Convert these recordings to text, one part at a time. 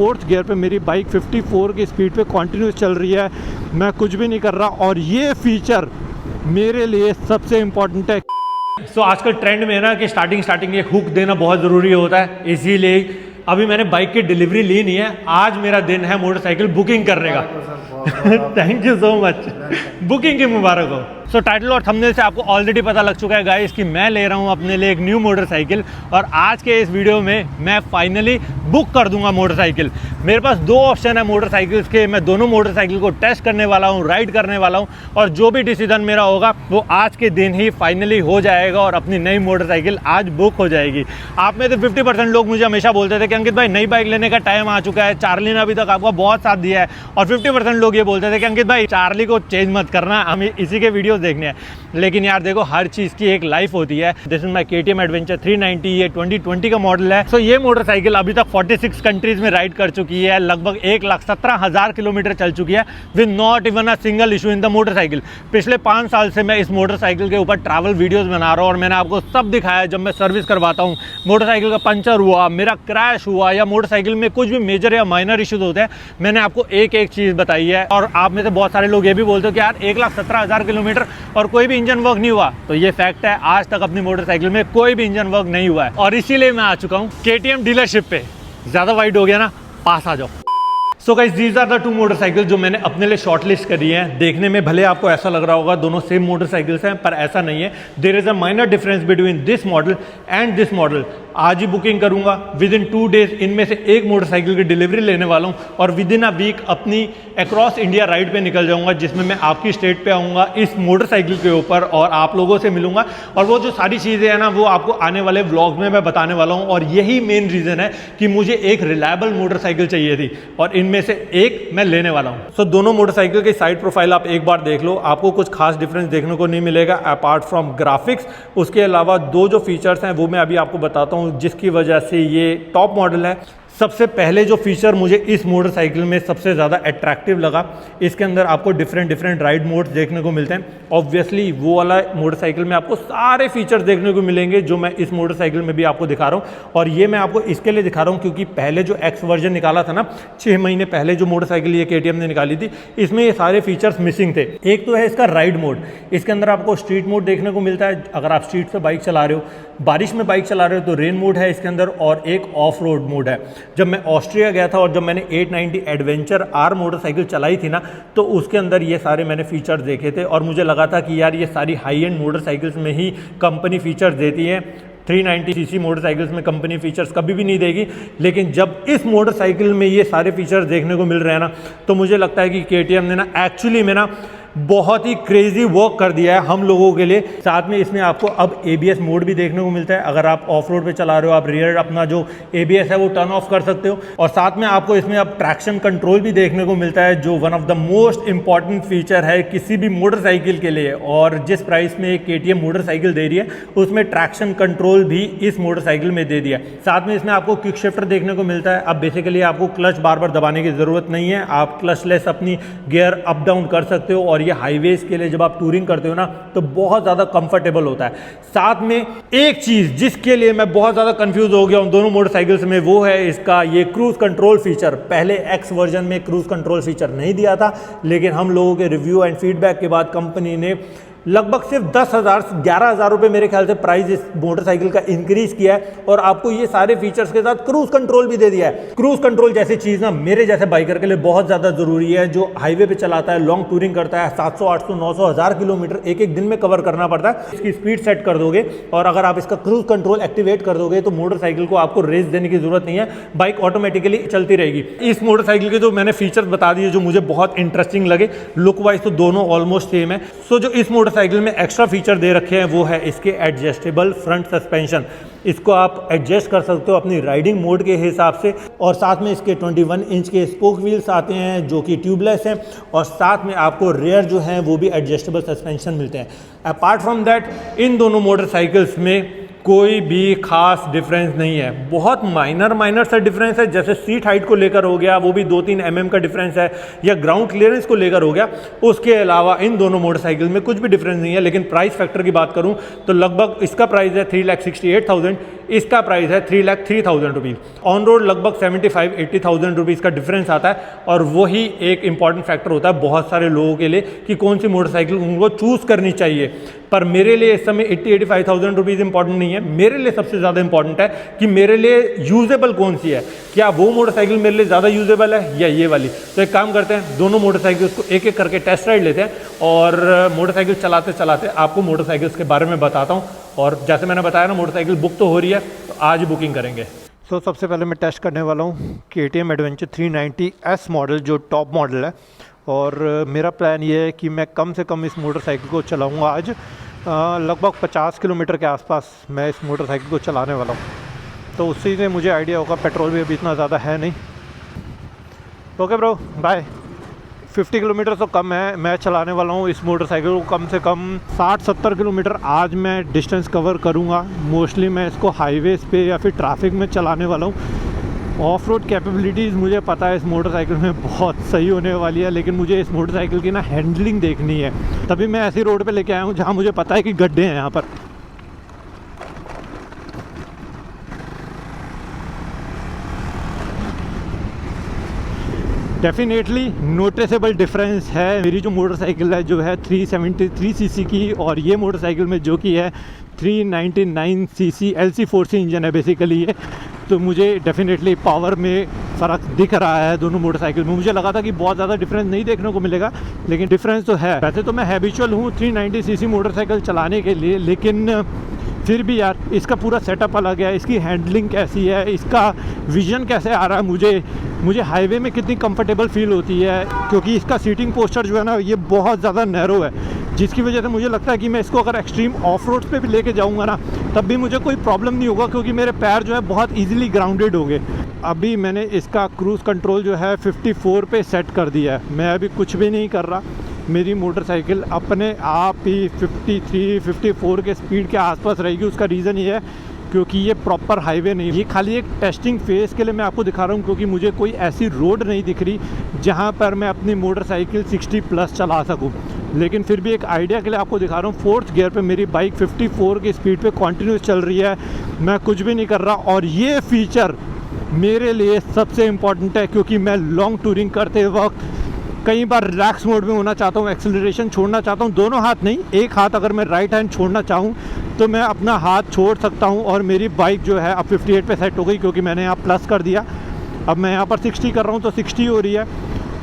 Fourth gear पे मेरी bike 54 की स्पीड पे कंटिन्यूस चल रही है, मैं कुछ भी नहीं कर रहा, और ये फीचर मेरे लिए सबसे इम्पोर्टेंट है। सो आजकल ट्रेंड में है ना कि स्टार्टिंग एक हुक देना बहुत ज़रूरी होता है, इसीलिए अभी मैंने बाइक की डिलीवरी ली नहीं है। आज मेरा दिन है मोटरसाइकिल बुकिंग करने का। Thank you so much, booking की मुबारक हो। सो टाइटल और थंबनेल से आपको ऑलरेडी पता लग चुका है गाइस कि मैं ले रहा हूँ अपने लिए एक न्यू मोटरसाइकिल, और आज के इस वीडियो में मैं फाइनली बुक कर दूंगा मोटरसाइकिल। मेरे पास दो ऑप्शन है मोटरसाइकिल्स के, मैं दोनों मोटरसाइकिल को टेस्ट करने वाला हूँ, राइड करने वाला हूँ, और जो भी डिसीजन मेरा होगा वो आज के दिन ही फाइनली हो जाएगा और अपनी नई मोटरसाइकिल आज बुक हो जाएगी। आप में से 50% लोग मुझे हमेशा बोलते थे कि अंकित भाई नई बाइक लेने का टाइम आ चुका है, चार्ली ने अभी तक आपका बहुत साथ दिया है, और 50% लोग ये बोलते थे कि अंकित भाई चार्ली को चेंज मत करना, हमें इसी के वीडियोस देखने हैं। लेकिन यार देखो, हर चीज़ की एक लाइफ होती है। This is my KTM adventure 390, ये 2020 का मॉडल है। सो ये मोटरसाइकिल अभी तक 46 कंट्रीज में राइड कर चुकी है, लगभग 1,17,000 किलोमीटर चल चुकी है with not even a single issue in the motorcycle. पिछले 5 साल से मैं इस मोटरसाइकिल के ऊपर ट्रैवल वीडियोस बना रहा हूँ, और मैंने आपको सब दिखाया। जब मैं सर्विस करवाता हूँ, मोटरसाइकिल का पंचर हुआ, मेरा क्रैश हुआ, या मोटरसाइकिल में कुछ भी मेजर या माइनर इशूज होते हैं, मैंने आपको एक एक चीज़ बताई है। और आप में से बहुत सारे लोग ये भी बोलते हो कि यार 1,17,000 किलोमीटर और कोई भी इंजन वर्क नहीं हुआ, तो ये फैक्ट है, आज तक अपनी मोटरसाइकिल में कोई भी इंजन वर्क नहीं हुआ है। और इसीलिए मैं आ चुका हूँ KTM डीलरशिप पे। ज़्यादा वाइड हो गया ना, पास आ जाओ। So guys, these are the 2 motorcycle जो मैंने अपने लिए शॉर्टलिस्ट करी है। देखने में भले आपको ऐसा लग रहा होगा दोनों सेम मोटरसाइकिल्स हैं, पर ऐसा नहीं है। There is a minor difference between this model and this model. आज ही बुकिंग करूंगा, विद इन 2 डेज इनमें से एक मोटरसाइकिल की डिलीवरी लेने वाला हूं, और विद इन अ वीक अपनी अक्रॉस इंडिया राइड पे निकल जाऊंगा, जिसमें मैं आपकी स्टेट पे आऊँगा इस मोटरसाइकिल के ऊपर, और आप लोगों से मिलूंगा, और वो जो सारी चीज़ें हैं ना, वो आपको आने वाले व्लॉग में मैं बताने वाला हूँ। और यही मेन रीज़न है कि मुझे एक रिलायबल मोटरसाइकिल चाहिए थी, और इनमें से एक मैं लेने वाला हूँ। सो दोनों मोटरसाइकिल की साइड प्रोफाइल आप एक बार देख लो, आपको कुछ खास डिफरेंस देखने को नहीं मिलेगा अपार्ट फ्रॉम ग्राफिक्स। उसके अलावा 2 जो फीचर्स हैं वो मैं अभी आपको बताता हूँ, जिसकी वजह से ये टॉप मॉडल है। सबसे पहले जो फीचर मुझे इस मोटरसाइकिल में सबसे ज़्यादा अट्रैक्टिव लगा, इसके अंदर आपको डिफरेंट राइड मोड्स देखने को मिलते हैं। ऑब्वियसली वो वाला मोटरसाइकिल में आपको सारे फीचर्स देखने को मिलेंगे जो मैं इस मोटरसाइकिल में भी आपको दिखा रहा हूँ। और ये मैं आपको इसके लिए दिखा रहा हूँ क्योंकि पहले जो X वर्जन निकाला था ना, 6 महीने पहले जो मोटरसाइकिल ये KTM ने निकाली थी, इसमें ये सारे फीचर्स मिसिंग थे। एक तो है इसका राइड मोड, इसके अंदर आपको स्ट्रीट मोड देखने को मिलता है। अगर आप स्ट्रीट पे बाइक चला रहे हो, बारिश में बाइक चला रहे हो, तो रेन मोड है इसके अंदर, और एक ऑफ रोड मोड है। जब मैं ऑस्ट्रिया गया था और जब मैंने 890 एडवेंचर R मोटरसाइकिल चलाई थी ना, तो उसके अंदर ये सारे मैंने फीचर्स देखे थे, और मुझे लगा था कि यार ये सारी हाई एंड मोटरसाइकिल्स में ही कंपनी फीचर्स देती है। 390cc मोटरसाइकिल्स में कंपनी फीचर्स कभी भी नहीं देगी। लेकिन जब इस मोटरसाइकिल में ये सारे फीचर्स देखने को मिल रहे हैं ना, तो मुझे लगता है कि KTM ने ना एक्चुअली में ना बहुत ही क्रेजी वर्क कर दिया है हम लोगों के लिए। साथ में इसमें आपको अब ABS मोड भी देखने को मिलता है। अगर आप ऑफ रोड पे चला रहे हो, आप रियर अपना जो ABS है वो टर्न ऑफ कर सकते हो, और साथ में आपको इसमें अब ट्रैक्शन कंट्रोल भी देखने को मिलता है, जो one of the most important feature है किसी भी मोटरसाइकिल के लिए। और जिस प्राइस में KTM मोटरसाइकिल दे रही है, उसमें ट्रैक्शन कंट्रोल भी इस मोटरसाइकिल में दे दिया। साथ में इसमें आपको क्विक शिफ्टर देखने को मिलता है। अब बेसिकली आपको क्लच बार बार दबाने की जरूरत नहीं है, आप क्लचलेस अपनी गियर अप डाउन कर सकते हो, और ये हाईवेज के लिए जब आप टूरिंग करते हो ना, तो बहुत ज़्यादा कंफर्टेबल होता है। साथ में एक चीज़ जिसके लिए मैं बहुत ज़्यादा कंफ्यूज हो गया हूँ दोनों मोटरसाइकिल्स में, वो है इसका ये क्रूज कंट्रोल फीचर। पहले X वर्जन में क्रूज कंट्रोल फीचर नहीं दिया था, लेकिन हम लोगों के रिव्यू एंड फीडबैक के बाद कंपनी ने लगभग सिर्फ 10,000 11,000 रुपये मेरे ख्याल से प्राइस इस मोटरसाइकिल का इंक्रीज किया है, और आपको ये सारे फीचर्स के साथ क्रूज कंट्रोल भी दे दिया है। क्रूज कंट्रोल जैसी चीज़ ना मेरे जैसे बाइकर के लिए बहुत ज़्यादा ज़रूरी है, जो हाईवे पे चलाता है, लॉन्ग टूरिंग करता है, 700 800 900 1000 किलोमीटर एक दिन में कवर करना पड़ता है। इसकी स्पीड सेट कर दोगे, और अगर आप इसका क्रूज कंट्रोल एक्टिवेट कर दोगे, तो मोटरसाइकिल को आपको रेस देने की जरूरत नहीं है, बाइक ऑटोमेटिकली चलती रहेगी। इस मोटरसाइकिल के जो मैंने फीचर्स बता दिए जो मुझे बहुत इंटरेस्टिंग लगे, लुक वाइज तो दोनों ऑलमोस्ट सेम है। सो जो इस मोटरसाइकिल में एक्स्ट्रा फीचर दे रखे हैं वो है इसके एडजस्टेबल फ्रंट सस्पेंशन। इसको आप एडजस्ट कर सकते हो अपनी राइडिंग मोड के हिसाब से, और साथ में इसके 21 इंच के स्पोक व्हील्स आते हैं जो कि ट्यूबलेस हैं, और साथ में आपको रेयर जो हैं वो भी एडजस्टेबल सस्पेंशन मिलते हैं। अपार्ट फ्रॉम दैट इन दोनों मोटरसाइकिल्स में कोई भी खास डिफरेंस नहीं है, बहुत माइनर सा डिफरेंस है। जैसे सीट हाइट को लेकर हो गया, वो भी 2-3 mm का डिफरेंस है, या ग्राउंड क्लियरेंस को लेकर हो गया। उसके अलावा इन दोनों मोटरसाइकिल में कुछ भी डिफरेंस नहीं है। लेकिन प्राइस फैक्टर की बात करूं तो लगभग इसका प्राइस है 3,68,000, इसका प्राइस है 3,03,000 रुपीज़। ऑन रोड लगभग 75-80,000 रुपीज़ का डिफरेंस आता है, और वही एक इंपॉर्टेंट फैक्टर होता है बहुत सारे लोगों के लिए कि कौन सी मोटरसाइकिल उनको चूज़ करनी चाहिए। पर मेरे लिए इस समय 80-85,000 रुपीज़ इंपॉर्टेंट नहीं है। मेरे लिए सबसे ज़्यादा इंपॉर्टेंट है कि मेरे लिए यूजेबल कौन सी है, क्या वो मोटरसाइकिल मेरे लिए ज़्यादा यूजेबल है या ये वाली। तो एक काम करते हैं, दोनों मोटरसाइकिल्स को एक एक करके टेस्ट राइड लेते हैं, और मोटरसाइकिल चलाते चलाते आपको मोटरसाइकिल्स के बारे में बताता हूँ। और जैसे मैंने बताया ना, मोटरसाइकिल बुक तो हो रही है, तो आज बुकिंग करेंगे। तो सबसे पहले मैं टेस्ट करने वाला हूँ KTM एडवेंचर 390S मॉडल, जो टॉप मॉडल है। और मेरा प्लान ये है कि मैं कम से कम इस मोटरसाइकिल को चलाऊँगा आज। लगभग 50 किलोमीटर के आसपास मैं इस मोटरसाइकिल को चलाने वाला हूँ, तो उससे से मुझे आइडिया होगा। पेट्रोल भी अभी इतना ज़्यादा है नहीं। Okay bro, bye. 50 किलोमीटर तो कम है, मैं चलाने वाला हूँ इस मोटरसाइकिल को कम से कम 60-70 किलोमीटर आज मैं डिस्टेंस कवर करूँगा। मोस्टली मैं इसको हाईवेज़ पे या फिर ट्रैफिक में चलाने वाला हूँ। ऑफ रोड कैपेबिलिटीज़ मुझे पता है इस मोटरसाइकिल में बहुत सही होने वाली है, लेकिन मुझे इस मोटरसाइकिल की ना हैंडलिंग देखनी है। तभी मैं ऐसी रोड पे लेके आया हूँ जहाँ मुझे पता है कि गड्ढे हैं यहाँ पर। डेफिनेटली नोटिसेबल डिफरेंस है। मेरी जो मोटरसाइकिल है जो है 373 सीसी की, और ये मोटरसाइकिल में जो कि है 399 सीसी LC4C इंजन है बेसिकली ये। तो मुझे डेफिनेटली पावर में फ़र्क दिख रहा है दोनों मोटरसाइकिल में। मुझे लगा था कि बहुत ज़्यादा डिफरेंस नहीं देखने को मिलेगा, लेकिन डिफरेंस तो है। वैसे तो मैं हैबिचुअल हूँ 390 सीसी मोटरसाइकिल चलाने के लिए, लेकिन फिर भी यार इसका पूरा सेटअप अलग है। इसकी हैंडलिंग कैसी है, इसका विजन कैसे आ रहा है, मुझे हाईवे में कितनी कंफर्टेबल फील होती है, क्योंकि इसका सीटिंग पोस्चर जो है ना ये बहुत ज़्यादा नैरो है, जिसकी वजह से मुझे लगता है कि मैं इसको अगर एक्सट्रीम ऑफ रोड्स पे भी लेके जाऊंगा ना, तब भी मुझे कोई प्रॉब्लम नहीं होगा, क्योंकि मेरे पैर जो है बहुत इजीली ग्राउंडेड हो गए। अभी मैंने इसका क्रूज़ कंट्रोल जो है 54 पे सेट कर दिया है। मैं अभी कुछ भी नहीं कर रहा, मेरी मोटरसाइकिल अपने आप ही 53-54 के स्पीड के आसपास रहेगी। उसका रीज़न ये है क्योंकि ये प्रॉपर हाईवे नहीं, ये खाली एक टेस्टिंग फेज़ के लिए मैं आपको दिखा रहा हूँ, क्योंकि मुझे कोई ऐसी रोड नहीं दिख रही जहाँ पर मैं अपनी मोटरसाइकिल 60+ चला सकूँ। लेकिन फिर भी एक आइडिया के लिए आपको दिखा रहा हूँ। 4th गियर पे मेरी बाइक 54 की स्पीड पे कंटिन्यूस चल रही है, मैं कुछ भी नहीं कर रहा। और ये फीचर मेरे लिए सबसे इम्पॉर्टेंट है, क्योंकि मैं लॉन्ग टूरिंग करते वक्त कई बार रिलैक्स मोड में होना चाहता हूँ, एक्सेलरेशन छोड़ना चाहता हूँ, दोनों हाथ नहीं, एक हाथ अगर मैं राइट हैंड छोड़ना चाहूँ तो मैं अपना हाथ छोड़ सकता हूँ। और मेरी बाइक जो है अब 58 पे सेट हो गई, क्योंकि मैंने यहाँ प्लस कर दिया। अब मैं यहाँ पर 60 कर रहा हूँ तो 60 हो रही है,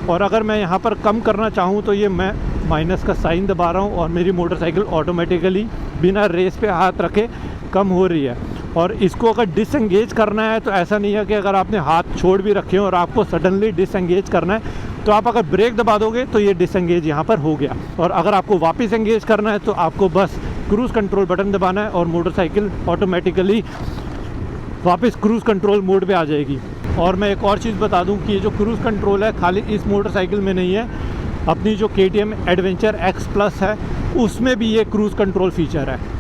और अगर मैं यहाँ पर कम करना चाहूँ तो ये मैं माइनस का साइन दबा रहा हूँ, और मेरी मोटरसाइकिल ऑटोमेटिकली बिना रेस पे हाथ रखे कम हो रही है। और इसको अगर डिसएंगेज करना है तो ऐसा नहीं है कि अगर आपने हाथ छोड़ भी रखे हो और आपको सडनली डिसएंगेज करना है, तो आप अगर ब्रेक दबा दोगे तो ये डिसएंगेज यहाँ पर हो गया। और अगर आपको वापस एंगेज करना है तो आपको बस क्रूज़ कंट्रोल बटन दबाना है, और मोटरसाइकिल ऑटोमेटिकली वापस क्रूज़ कंट्रोल मोड पे आ जाएगी। और मैं एक और चीज़ बता दूं कि ये जो क्रूज़ कंट्रोल है खाली इस मोटरसाइकिल में नहीं है, अपनी जो KTM एडवेंचर X+ है उसमें भी ये क्रूज़ कंट्रोल फीचर है।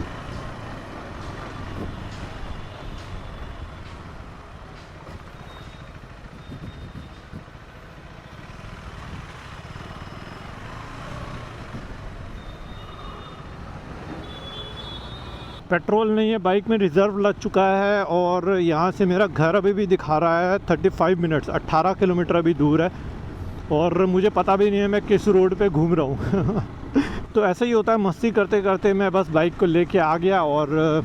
पेट्रोल नहीं है बाइक में, रिज़र्व लग चुका है। और यहाँ से मेरा घर अभी भी दिखा रहा है 35 मिनट्स, 18 किलोमीटर अभी दूर है, और मुझे पता भी नहीं है मैं किस रोड पे घूम रहा हूँ। तो ऐसा ही होता है, मस्ती करते करते मैं बस बाइक को लेके आ गया, और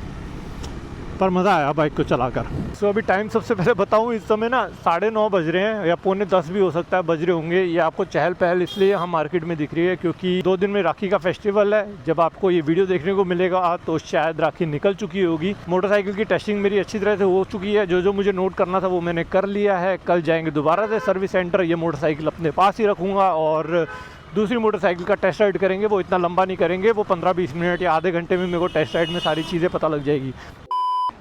पर मज़ा आया बाइक को चलाकर। सो अभी टाइम सबसे पहले बताऊँ, इस समय ना 9:30 बज रहे हैं, या 9:45 भी हो सकता है बज रहे होंगे। ये आपको चहल पहल इसलिए यहाँ मार्केट में दिख रही है क्योंकि 2 दिन में राखी का फेस्टिवल है। जब आपको ये वीडियो देखने को मिलेगा तो शायद राखी निकल चुकी होगी। मोटरसाइकिल की टेस्टिंग मेरी अच्छी तरह से हो चुकी है, जो मुझे नोट करना था वो मैंने कर लिया है। कल जाएंगे दोबारा से सर्विस सेंटर, ये मोटरसाइकिल अपने पास ही रखूँगा, और दूसरी मोटरसाइकिल का टेस्ट राइड करेंगे। वो इतना लंबा नहीं करेंगे, वो 15-20 मिनट या आधे घंटे में मेरे को टेस्ट राइड में सारी चीज़ें पता लग जाएगी।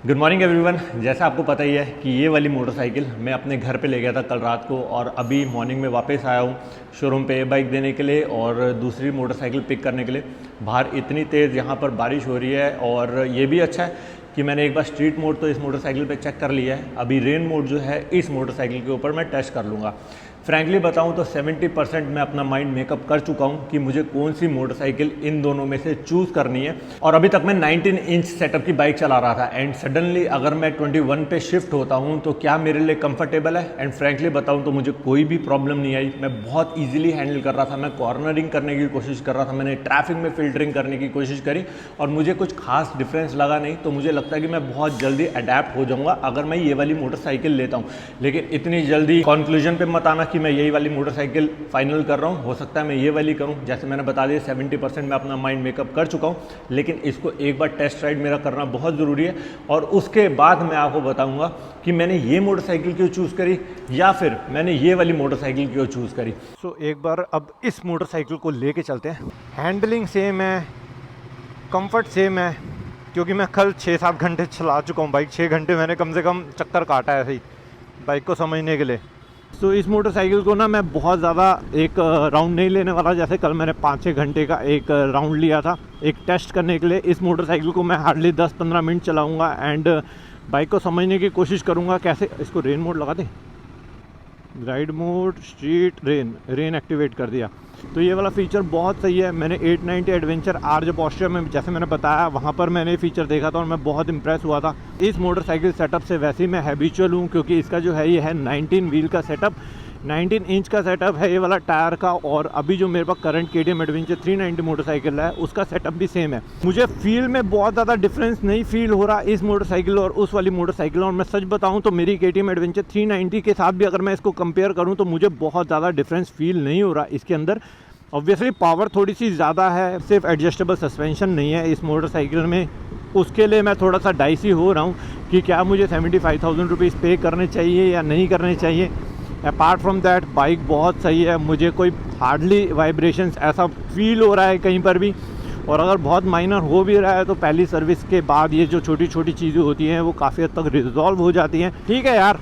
Good morning everyone. जैसा आपको पता ही है कि ये वाली मोटरसाइकिल मैं अपने घर पे ले गया था कल रात को, और अभी मॉर्निंग में वापस आया हूँ शोरूम पे बाइक देने के लिए और दूसरी मोटरसाइकिल पिक करने के लिए। बाहर इतनी तेज़ यहाँ पर बारिश हो रही है, और ये भी अच्छा है कि मैंने एक बार स्ट्रीट मोड तो इस मोटरसाइकिल पे चेक कर लिया है। अभी रेन मोड जो है इस मोटरसाइकिल के ऊपर मैं टेस्ट कर लूँगा। फ्रैंकली बताऊं तो 70% मैं अपना माइंड मेकअप कर चुका हूं कि मुझे कौन सी मोटरसाइकिल इन दोनों में से चूज़ करनी है। और अभी तक मैं 19 इंच सेटअप की बाइक चला रहा था एंड सडनली अगर मैं 21 पे शिफ्ट होता हूं तो क्या मेरे लिए कंफर्टेबल है। एंड फ्रैंकली बताऊं तो मुझे कोई भी प्रॉब्लम नहीं आई, मैं बहुत ईजिली हैंडल कर रहा था, मैं कॉर्नरिंग करने की कोशिश कर रहा था, मैंने ट्रैफिक में फिल्टरिंग करने की कोशिश करी और मुझे कुछ खास डिफरेंस लगा नहीं। तो मुझे लगता है कि मैं बहुत जल्दी अडेप्ट हो जाऊँगा अगर मैं ये वाली मोटरसाइकिल लेता हूँ। लेकिन इतनी जल्दी कंक्लूजन पे मत आना कि मैं यही वाली मोटरसाइकिल फाइनल कर रहा हूँ, हो सकता है मैं ये वाली करूँ। जैसे मैंने बता दिया 70% मैं अपना माइंड मेकअप कर चुका हूँ, लेकिन इसको एक बार टेस्ट राइड मेरा करना बहुत ज़रूरी है और उसके बाद मैं आपको बताऊँगा कि मैंने ये मोटरसाइकिल क्यों चूज़ करी या फिर मैंने ये वाली मोटरसाइकिल क्यों चूज़ करी। सो एक बार अब इस मोटरसाइकिल को लेके चलते हैं। हैंडलिंग सेम है, कंफर्ट सेम है, क्योंकि मैं कल 6-7 घंटे चला चुका हूँ बाइक। 6 घंटे मैंने कम से कम चक्कर काटा है ऐसे ही बाइक को समझने के लिए। तो इस मोटरसाइकिल को ना मैं बहुत ज़्यादा एक राउंड नहीं लेने वाला। जैसे कल मैंने 5-6 घंटे का एक राउंड लिया था एक टेस्ट करने के लिए। इस मोटरसाइकिल को मैं हार्डली 10-15 मिनट चलाऊँगा एंड बाइक को समझने की कोशिश करूँगा कैसे। इसको रेन मोड लगा दें, ride mode, street, rain activate कर दिया। तो ये वाला फ़ीचर बहुत सही है। मैंने 890 एडवेंचर आर जब ऑस्ट्रिया में, जैसे मैंने बताया, वहाँ पर मैंने ये फ़ीचर देखा था और मैं बहुत इंप्रेस हुआ था इस मोटरसाइकिल सेटअप से। वैसे ही मैं हैबिचुअल हूँ क्योंकि इसका जो है ये है 19 व्हील का सेटअप, 19 इंच का सेटअप है ये वाला टायर का। और अभी जो मेरे पास करंट KTM एडवेंचर 390 मोटरसाइकिल है उसका सेटअप भी सेम है। मुझे फील में बहुत ज़्यादा डिफरेंस नहीं फील हो रहा इस मोटरसाइकिल और उस वाली मोटरसाइकिल। और मैं सच बताऊं तो मेरी KTM एडवेंचर 390 के साथ भी अगर मैं इसको कंपेयर करूं तो मुझे बहुत ज़्यादा डिफरेंस फील नहीं हो रहा इसके अंदर। ऑब्वियसली पावर थोड़ी सी ज़्यादा है, सिर्फ एडजस्टेबल सस्पेंशन नहीं है इस मोटरसाइकिल में। उसके लिए मैं थोड़ा सा डाइसी हो रहा हूँ कि क्या मुझे 75,000 रुपीज़ पे करने चाहिए या नहीं करने चाहिए। अपार्ट फ्रॉम दैट बाइक बहुत सही है, मुझे कोई हार्डली वाइब्रेशंस ऐसा फील हो रहा है कहीं पर भी। और अगर बहुत माइनर हो भी रहा है तो पहली सर्विस के बाद ये जो छोटी छोटी चीज़ें होती हैं वो काफ़ी हद तक रिजॉल्व हो जाती हैं। ठीक है यार,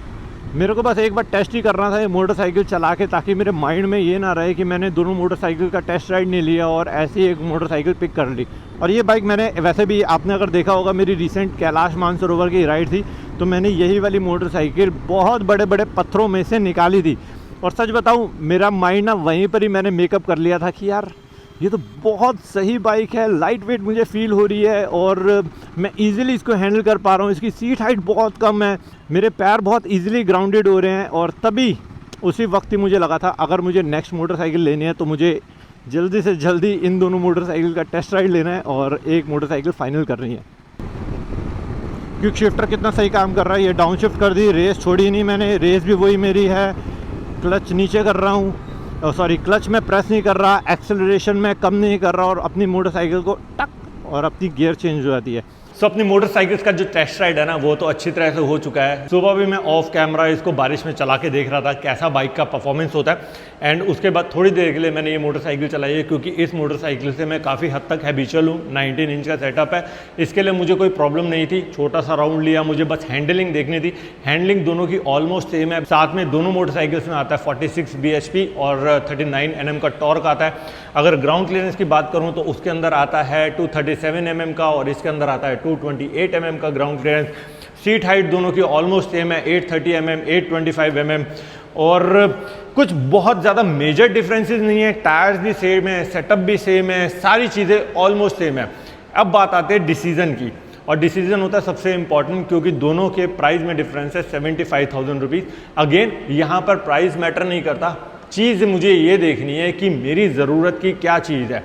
मेरे को बस एक बार टेस्ट ही करना था ये मोटरसाइकिल चला के, ताकि मेरे माइंड में ये ना रहे कि मैंने दोनों मोटरसाइकिल का टेस्ट राइड नहीं लिया और ऐसी एक मोटरसाइकिल पिक कर ली। और ये बाइक मैंने वैसे भी, आपने अगर देखा होगा मेरी रिसेंट कैलाश मानसरोवर की राइड थी तो मैंने यही वाली मोटरसाइकिल बहुत बड़े बड़े पत्थरों में से निकाली थी। और सच बताऊँ मेरा माइंड ना वहीं पर ही मैंने मेकअप कर लिया था कि यार ये तो बहुत सही बाइक है, लाइट वेट मुझे फील हो रही है और मैं इजीली इसको हैंडल कर पा रहा हूँ। इसकी सीट हाइट बहुत कम है, मेरे पैर बहुत इजीली ग्राउंडेड हो रहे हैं। और तभी उसी वक्त ही मुझे लगा था अगर मुझे नेक्स्ट मोटरसाइकिल लेनी है तो मुझे जल्दी से जल्दी इन दोनों मोटरसाइकिल का टेस्ट राइड लेना है और एक मोटरसाइकिल फाइनल करनी है। क्विक शिफ्टर कितना सही काम कर रहा है, ये डाउन शिफ्ट कर दी, रेस छोड़ी नहीं मैंने, रेस भी वही मेरी है। क्लच नीचे कर रहा हूँ, सॉरी क्लच में प्रेस नहीं कर रहा, एक्सेलरेशन में कम नहीं कर रहा और अपनी मोटरसाइकिल को टक और अपनी गियर चेंज हो जाती है। सो अपनी मोटरसाइकिल्स का जो टेस्ट राइड है ना वो तो अच्छी तरह से हो चुका है। सुबह भी मैं ऑफ कैमरा इसको बारिश में चला के देख रहा था कैसा बाइक का परफॉर्मेंस होता है। एंड उसके बाद थोड़ी देर के लिए मैंने ये मोटरसाइकिल चलाई है क्योंकि इस मोटरसाइकिल से मैं काफ़ी हद तक हैबिचुअल हूँ। 19 इंच का सेटअप है, इसके लिए मुझे कोई प्रॉब्लम नहीं थी। छोटा सा राउंड लिया, मुझे बस हैंडलिंग देखनी थी। हैंडलिंग दोनों की ऑलमोस्ट सेम है। साथ में दोनों मोटरसाइकिल्स में आता है 46 bhp और 39 Nm का टॉर्क आता है। अगर ग्राउंड क्लियरेंस की बात करूँ तो उसके अंदर आता है 237 mm का और इसके अंदर आता है 228 mm का ग्राउंड क्लियरेंस। सीट हाइट दोनों की ऑलमोस्ट सेम है, 830 mm, 825 mm और कुछ बहुत ज़्यादा मेजर डिफरेंसेस नहीं है। टायर्स भी सेम है, सेटअप भी सेम है, सारी चीज़ें ऑलमोस्ट सेम है। अब बात आती है डिसीजन की, और डिसीजन होता है सबसे इंपॉर्टेंट क्योंकि दोनों के प्राइस में डिफरेंस है 75,000 रुपीज़। अगेन यहाँ पर प्राइस मैटर नहीं करता, चीज़ मुझे ये देखनी है कि मेरी ज़रूरत की क्या चीज़ है।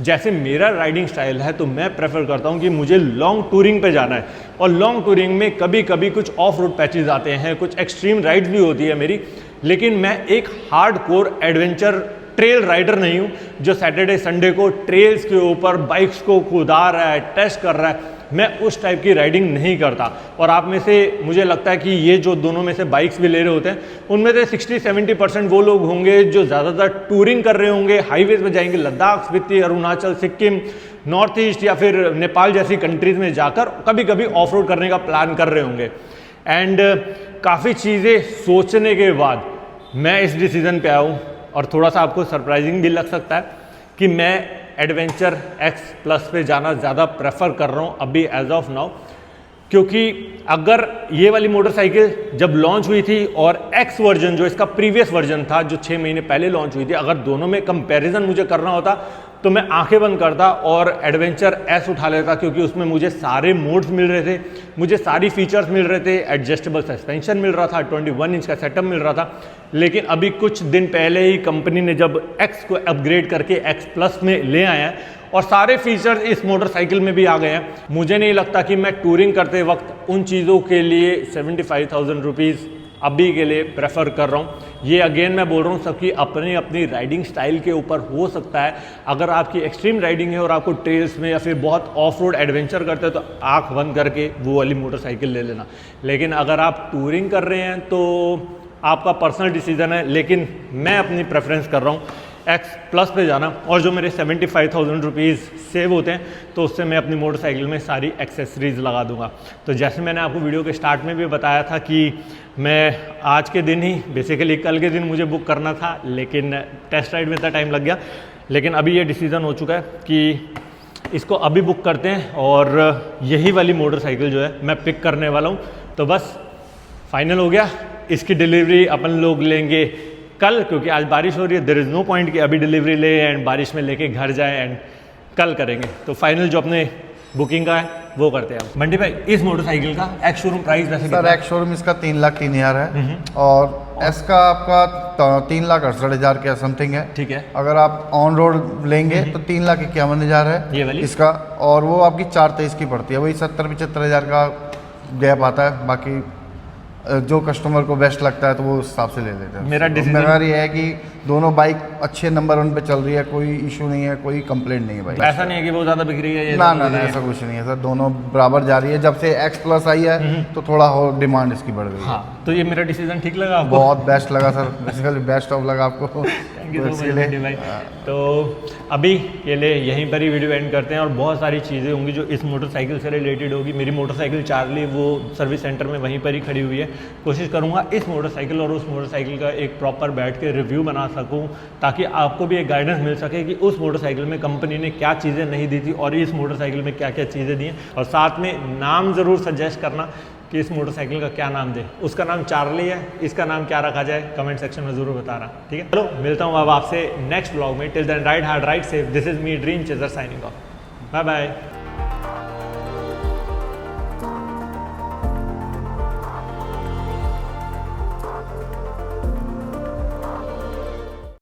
जैसे मेरा राइडिंग स्टाइल है तो मैं प्रेफर करता हूँ कि मुझे लॉन्ग टूरिंग पे जाना है और लॉन्ग टूरिंग में कभी कभी कुछ ऑफ रोड पैचेज आते हैं, कुछ एक्सट्रीम राइड्स भी होती है मेरी। लेकिन मैं एक hardcore adventure trail rider नहीं हूँ जो सैटरडे संडे को ट्रेल्स के ऊपर बाइक्स को कूदा रहा है, टेस्ट कर रहा है। मैं उस टाइप की राइडिंग नहीं करता। और आप में से मुझे लगता है कि ये जो दोनों में से बाइक्स भी ले रहे होते हैं उनमें से 60-70% वो लोग होंगे जो ज़्यादातर टूरिंग कर रहे होंगे, हाईवेज में जाएंगे, लद्दाख, स्पीति, अरुणाचल, सिक्किम, नॉर्थ ईस्ट या फिर नेपाल जैसी कंट्रीज़ में जाकर कभी कभी ऑफ रोड करने का प्लान कर रहे होंगे। एंड काफ़ी चीज़ें सोचने के बाद मैं इस डिसीज़न पे आया हूँ और थोड़ा सा आपको सरप्राइजिंग भी लग सकता है कि मैं एडवेंचर X+ पे जाना ज़्यादा प्रेफर कर रहा हूँ अभी एज ऑफ नाउ। क्योंकि अगर ये वाली मोटरसाइकिल जब लॉन्च हुई थी और एक्स वर्जन जो इसका प्रीवियस वर्जन था जो 6 महीने पहले लॉन्च हुई थी, अगर दोनों में कंपैरिजन मुझे करना होता तो मैं आंखें बंद करता और एडवेंचर एस उठा लेता, क्योंकि उसमें मुझे सारे मोड्स मिल रहे थे, मुझे सारी फीचर्स मिल रहे थे, एडजस्टेबल सस्पेंशन मिल रहा था, 21 इंच का सेटअप मिल रहा था। लेकिन अभी कुछ दिन पहले ही कंपनी ने जब एक्स को अपग्रेड करके एक्स प्लस में ले आया है और सारे फीचर्स इस मोटरसाइकिल में भी आ गए हैं, मुझे नहीं लगता कि मैं टूरिंग करते वक्त उन चीज़ों के लिए 75,000 रुपीज़ अभी के लिए प्रेफर कर रहा हूँ। ये अगेन मैं बोल रहा हूँ सबकी अपनी अपनी राइडिंग स्टाइल के ऊपर हो सकता है। अगर आपकी एक्सट्रीम राइडिंग है और आपको ट्रेल्स में या फिर बहुत ऑफ रोड एडवेंचर करते हैं तो आँख बंद करके वो वाली मोटरसाइकिल ले लेना। लेकिन अगर आप टूरिंग कर रहे हैं तो आपका पर्सनल डिसीजन है, लेकिन मैं अपनी प्रेफरेंस कर रहा हूँ एक्स प्लस पे जाना। और जो मेरे 75,000 रुपीज़ सेव होते हैं तो उससे मैं अपनी मोटरसाइकिल में सारी एक्सेसरीज़ लगा दूंगा। तो जैसे मैंने आपको वीडियो के स्टार्ट में भी बताया था कि मैं आज के दिन ही बेसिकली कल के दिन मुझे बुक करना था, लेकिन टेस्ट राइड में इतना टाइम लग गया। लेकिन अभी ये डिसीज़न हो चुका है कि इसको अभी बुक करते हैं और यही वाली मोटरसाइकिल जो है मैं पिक करने वाला हूँ। तो बस फाइनल हो गया, इसकी डिलीवरी अपन लोग लेंगे कल, क्योंकि आज बारिश हो रही है। देयर इज़ नो पॉइंट कि अभी डिलीवरी ले एंड बारिश में लेके घर जाए, एंड कल करेंगे। तो फाइनल जो अपने बुकिंग का है वो करते हैं। बंटी भाई, इस मोटरसाइकिल का एक्स शोरूम प्राइस वैसे सर एक्स शोरूम इसका 3,03,000 है और एस का आपका 3,68,000 के समथिंग है। ठीक है। अगर आप ऑन रोड लेंगे तो 3,51,000 है ये वाली इसका, और वो आपकी 4,23 की पड़ती है। वही 70-75,000 का गैप आता है। बाकी जो कस्टमर को बेस्ट लगता है तो वो उस हिसाब से ले लेते हैं। मेरा ये है कि दोनों बाइक अच्छे नंबर 1 पे चल रही है, कोई इशू नहीं है, कोई कंप्लेंट नहीं है भाई। ऐसा नहीं है कि वो ज़्यादा बिक रही है ये ना ऐसा कुछ नहीं है सर, दोनों बराबर जा रही है। जब से एक्स प्लस आई है तो थोड़ा और डिमांड इसकी बढ़ गई है। हाँ, तो ये मेरा डिसीजन ठीक लगा आपको? बहुत बेस्ट लगा सर, बेसिकली बेस्ट ऑफ लगा आपको। थैंक यू सो मच भाई। तो अभी के लिए यहीं पर ही वीडियो एंड करते हैं और बहुत सारी चीज़ें होंगी जो इस मोटरसाइकिल से रिलेटेड होगी। मेरी मोटरसाइकिल चार्ली वो सर्विस सेंटर में वहीं पर ही खड़ी हुई है। कोशिश करूँगा इस मोटरसाइकिल और उस मोटरसाइकिल का एक प्रॉपर बैठ के रिव्यू बना सकूँ, ताकि आपको भी एक गाइडेंस मिल सके कि उस मोटरसाइकिल में कंपनी ने क्या चीज़ें नहीं दी थी और इस मोटरसाइकिल में क्या क्या चीज़ें दी हैं। और साथ में नाम ज़रूर सजेस्ट करना कि इस मोटरसाइकिल का क्या नाम दे। उसका नाम चार्ली है, इसका नाम क्या रखा जाए कमेंट सेक्शन में ज़रूर बताना। ठीक है, चलो मिलता हूँ अब आपसे नेक्स्ट ब्लॉग में। Till then ride hard ride safe. This is me dream chaser signing off. Bye bye.